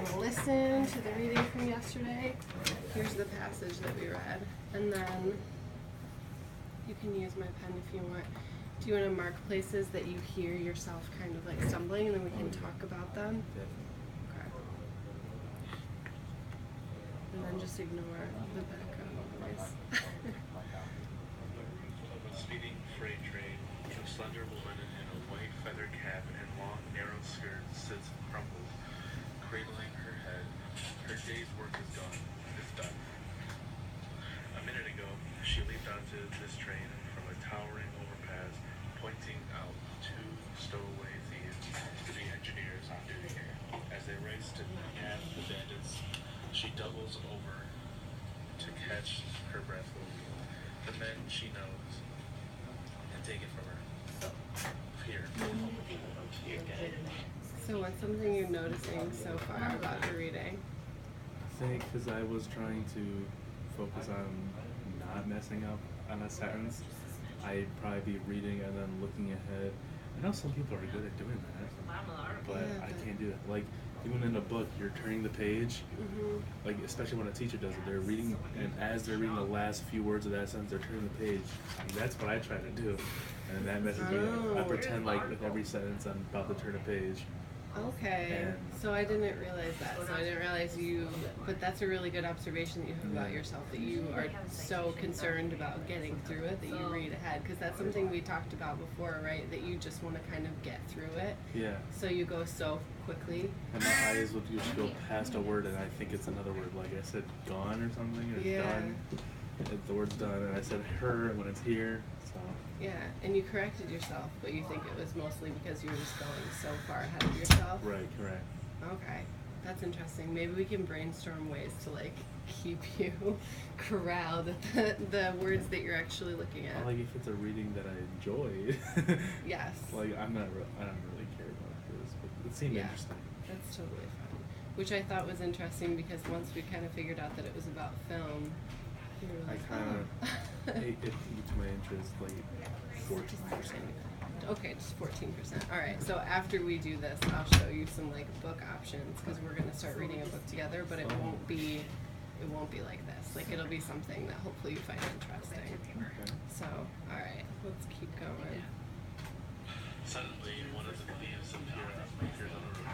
can listen to the reading from yesterday. Here's the passage that we read. And then you can use my pen if you want. Do you want to mark places that you hear yourself kind of like stumbling, and then we can talk about them? Okay. And then just ignore the background noise. A speeding freight train, a slender woman in a white feather cap and long narrow skirt sits and crumbles, cradling her head. Her day's work is gone. It's done. A minute ago, she leaped onto this train from a towering overpass, pointing out two stowaway thieves to the engineers on duty. As they race to nab the bandits, she doubles over to catch her breath. The men she knows and take it from her. Here. So what's something you're noticing so far about your reading? I think because I was trying to focus on not messing up on a sentence, I'd probably be reading and then looking ahead. I know some people are good at doing that, but Yeah, I can't do that. Like, even in a book, you're turning the page, like, especially when a teacher does it, they're reading, and as they're reading the last few words of that sentence, they're turning the page. I mean, that's what I try to do, and that messes me up. I pretend like with every sentence I'm about to turn a page. Okay, And so I didn't realize that. So I didn't realize you, but that's a really good observation that you have about yourself, that you are so concerned about getting through it that you read ahead, because that's something we talked about before, right? That you just want to kind of get through it. Yeah. So you go so quickly. And my eyes would usually go past a word and I think it's another word. Like I said gone or something, or done. The word's done, and I said her when it's here, so. Yeah, and you corrected yourself, but you think it was mostly because you were just going so far ahead of yourself? Right, correct. Okay, that's interesting. Maybe we can brainstorm ways to like keep you corralled at the words that you're actually looking at. Like if it's a reading that I enjoy. Yes. Like I don't really care about this, but it seemed interesting. That's totally fun. Which I thought was interesting because once we kind of figured out that it was about film, you were I like, kind of it piqued my interest, like 14%. Okay, just 14%. All right. So after we do this, I'll show you some like book options because we're gonna start reading a book together. But it won't be like this. Like it'll be something that hopefully you find interesting. Okay. So all right, let's keep going. Suddenly, one of the thieves appears on the roof.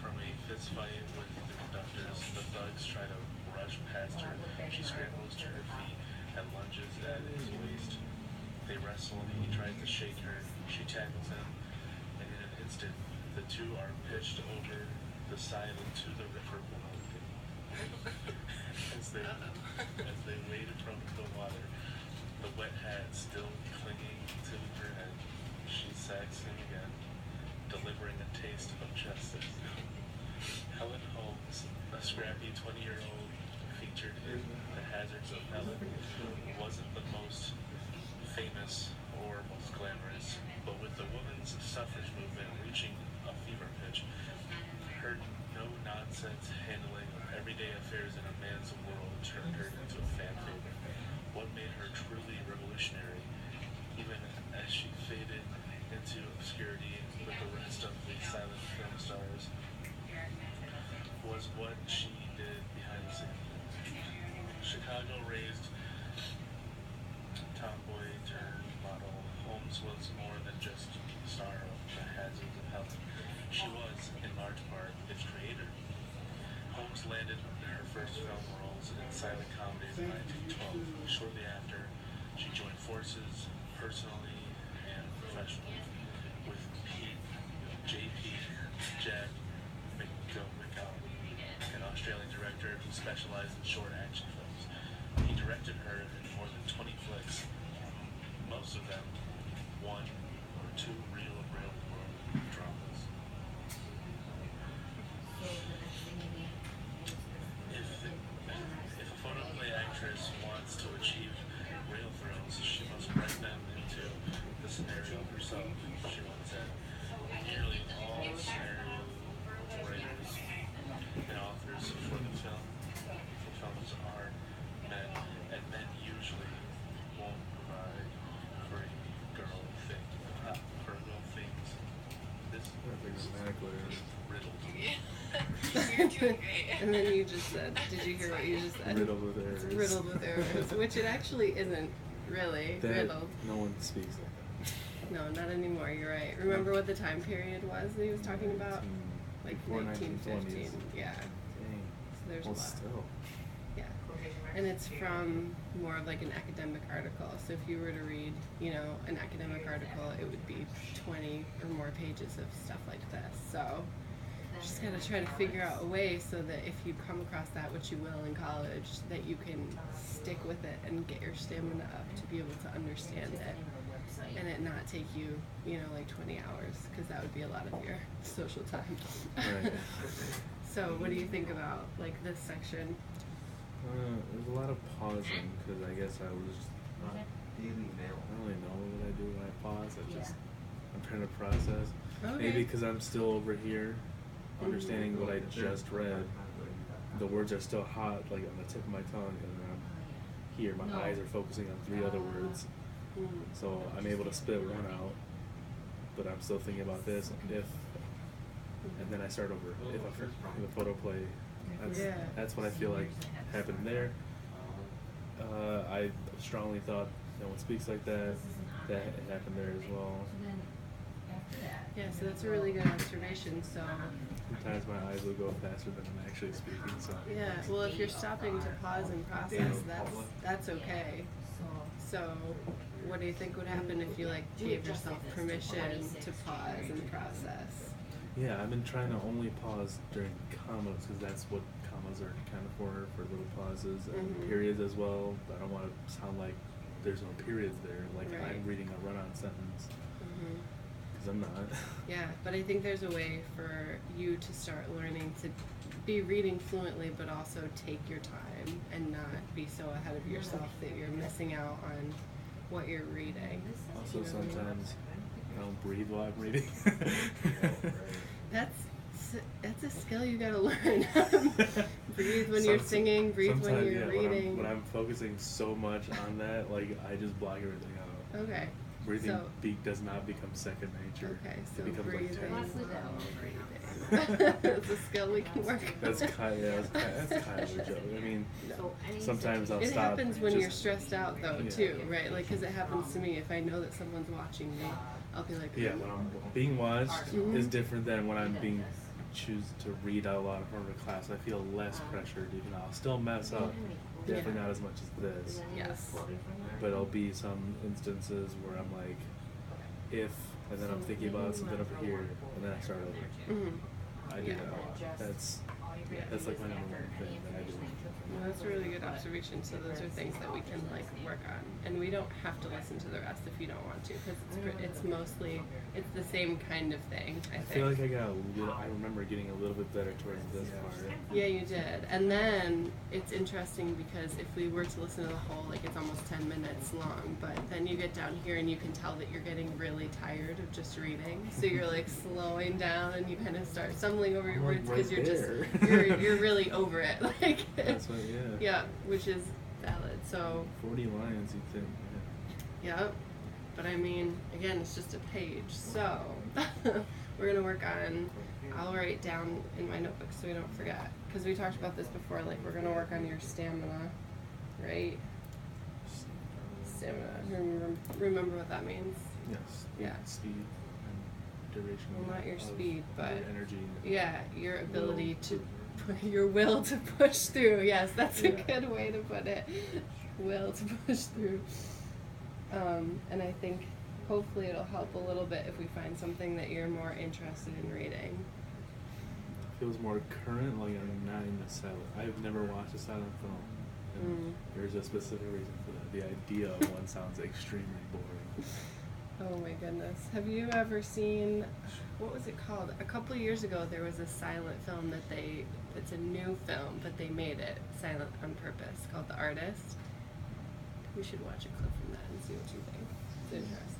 From a fist fight with the conductors, the thugs try to rush past her. She scrambles to her feet and lunges at his waist. They wrestle and he tries to shake her. She tackles him, and in an instant, the two are pitched over the side into the river below. As they wade from the water, the wet hat still clinging to her head, she sacks him again, delivering a taste of justice. Helen Holmes, a scrappy 20-year-old featured in The Hazards of Helen, wasn't the most famous or most glamorous, but with the women's suffrage movement reaching a fever pitch, her no-nonsense handling of everyday affairs in a man's world turned her into a fan favorite. What made her truly revolutionary, even as she faded into obscurity with the rest of the silent film stars, was what she did behind the scenes. Chicago-raised tomboy turned model, Holmes was more than just the star of The Hazards of Helen. She was, in large part, its creator. Holmes landed her first film roles in silent comedies in 1912. Shortly after, she joined forces You're doing great. And then you just said, did you hear what you just said? Riddled with errors. It's riddled with errors, which it actually isn't really That riddled. no one speaks like that. No, not anymore. You're right. Remember what the time period was that he was talking about? Like Before 1915. 1920s. Yeah. Dang. So there's Well, a lot. still. Yeah. And it's from more of like an academic article. So if you were to read, you know, an academic article, it would be 20 or more pages of stuff like this. So just gotta try to figure out a way so that if you come across that, which you will in college, that you can stick with it and get your stamina up to be able to understand it and it not take you, you know, like 20 hours, because that would be a lot of your social time. Right. So what do you think about like this section? There's a lot of pausing because I guess I was not. I don't really know what I do when I pause. I'm trying to process. Okay. Maybe because I'm still over here, understanding what I just read. The words are still hot, like on the tip of my tongue, and then I'm here. My eyes are focusing on 3 other words, so I'm able to spit one out, but I'm still thinking about this. And then I start over. If a photo play, that's what I feel like happened there. I strongly thought no one speaks like that. That happened there as well. Yeah, so that's a really good observation. So Sometimes my eyes will go faster than I'm actually speaking. So yeah, well, if you're stopping to pause and process, that's okay. So what do you think would happen if you like gave yourself permission to pause and process? yeah, I've been trying to only pause during commas because that's what commas are kind of for little pauses and periods as well. I don't want to sound like there's no periods there, like Right. I'm reading a run-on sentence because I'm not. Yeah, but I think there's a way for you to start learning to be reading fluently, but also take your time and not be so ahead of yourself that you're missing out on what you're reading. Also, sometimes I don't breathe while I'm reading. That's a skill you gotta learn. Breathe when you're singing, breathe when you're reading. When I'm focusing so much on that, like I just block everything out. Okay. Breathing So- does not become second nature. Okay, so it becomes breathing. like Breathing. It's a skill we can work on. that's kind of a joke. I mean, sometimes I'll It stop. happens when just- you're stressed out though Yeah. too, right? Like, cause it happens to me. If I know that someone's watching me, I'll be like, Yeah, when I'm being watched Mhm. is different than when I'm being choose to read out loud in front of a class. I feel less pressured, even though I'll still mess up. Definitely Yeah. not as much as this. yes. But there'll be some instances where I'm like, if, and then I'm thinking about something over here, and then I start over. Mhm. I do that a lot. That's like my number one thing that I do. Well, that's a really good observation. So those are things that we can like work on, and we don't have to listen to the rest if you don't want to, because it's mostly it's the same kind of thing. I I think. feel like I remember getting a little bit better towards this part. Yeah, you did. And then it's interesting because if we were to listen to the whole, like it's almost 10 minutes long, but then you get down here and you can tell that you're getting really tired of just reading. So you're like slowing down and you kind of start stumbling over your I'm, like, words because right you're just there. you're really over it. Like That's what, yeah. yeah, which is valid. So 40 lines, you think? yeah. But I mean, again, it's just a page. So we're gonna work on. I'll write down in my notebook so we don't forget. Because we talked about this before. Like we're gonna work on your stamina, right? Stamina. Remember what that means? Yes. Yeah. Speed and duration. Well, not your of speed, but your energy. yeah, your ability Will to, your will to push through. Yes, that's a Yeah. good way to put it. Will to push through. And I think hopefully it'll help a little bit if we find something that you're more interested in reading. Feels more current, like I'm not in the silent. I've never watched a silent film. And there's a specific reason for that. The idea of one sounds extremely boring. Oh my goodness. Have you ever seen, what was it called? A couple of years ago there was a silent film that it's a new film, but they made it silent on purpose, called The Artist. We should watch a clip from that and see what you think. It's interesting.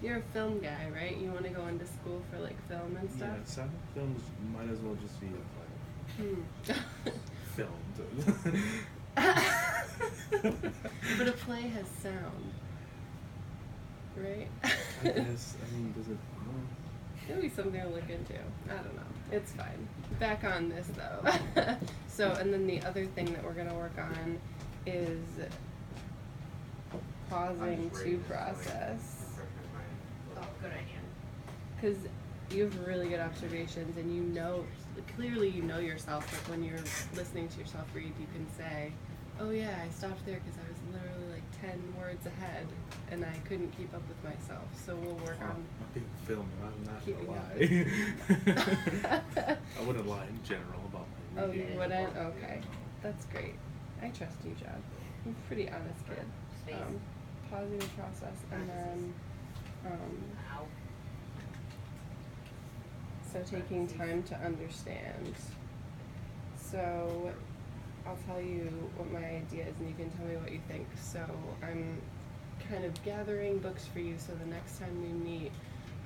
You're a film guy, right? You want to go into school for like film and stuff? Yeah, silent films might as well just be filmed. But a play has sound, right? I guess. I mean, does it? No. It'll be something to look into. I don't know. It's fine. Back on this though. So, and then the other thing that we're gonna work on is pausing to process. Oh, good idea. Because you have really good observations, and you know, clearly you know yourself. Like when you're listening to yourself read, you can say, oh yeah, I stopped there because I was literally like 10 words ahead and I couldn't keep up with myself. So we'll work on I'm being filmed. I'm not keeping gonna lie. I wouldn't lie in general about my Oh, reading. you wouldn't? Okay. That's great. I trust you, John. You're a pretty honest kid. Pausing the process, and then Ow. so taking time to understand. So I'll tell you what my idea is, and you can tell me what you think. So I'm kind of gathering books for you, so the next time we meet,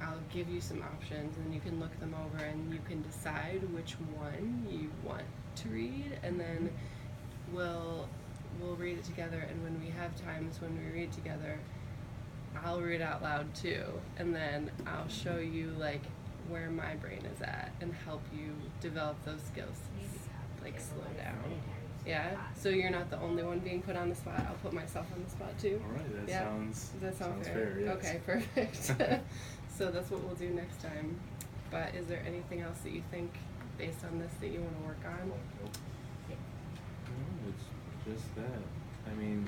I'll give you some options, and you can look them over, and you can decide which one you want to read, and then we'll read it together. And when we have times when we read together, I'll read out loud too, and then I'll show you like where my brain is at and help you develop those skills. Like slow down. Yeah. So you're not the only one being put on the spot. I'll put myself on the spot too. All right, that Yeah. sounds Does that sound fair. Yes. Okay, perfect. So that's what we'll do next time. But is there anything else that you think, based on this, that you want to work on? No, it's just that. I mean,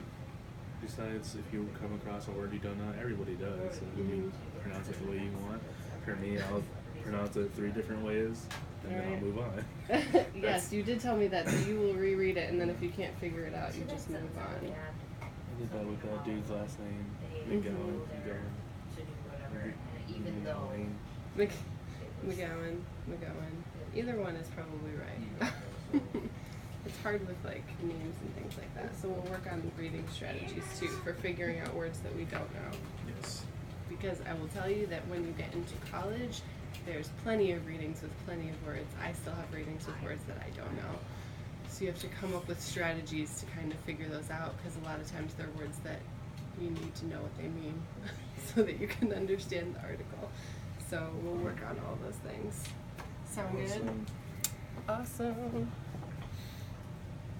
besides, if you come across a word you don't know, everybody does. And you pronounce it the way you want. For me, I'll pronounce it 3 different ways, and then I'll Alright. move on. Yes, you did tell me that. So you will reread it, and then if you can't figure it out, you just move on. I did that with that dude's last name. McGowan. Even though McGowan. Either one is probably right. It's hard with like names and things like that. So we'll work on reading strategies too for figuring out words that we don't know. Yes. Because I will tell you that when you get into college, there's plenty of readings with plenty of words. I still have readings with words that I don't know. So you have to come up with strategies to kind of figure those out, because a lot of times they're words that you need to know what they mean so that you can understand the article. So we'll work on all those things. Sound good? Awesome. Awesome.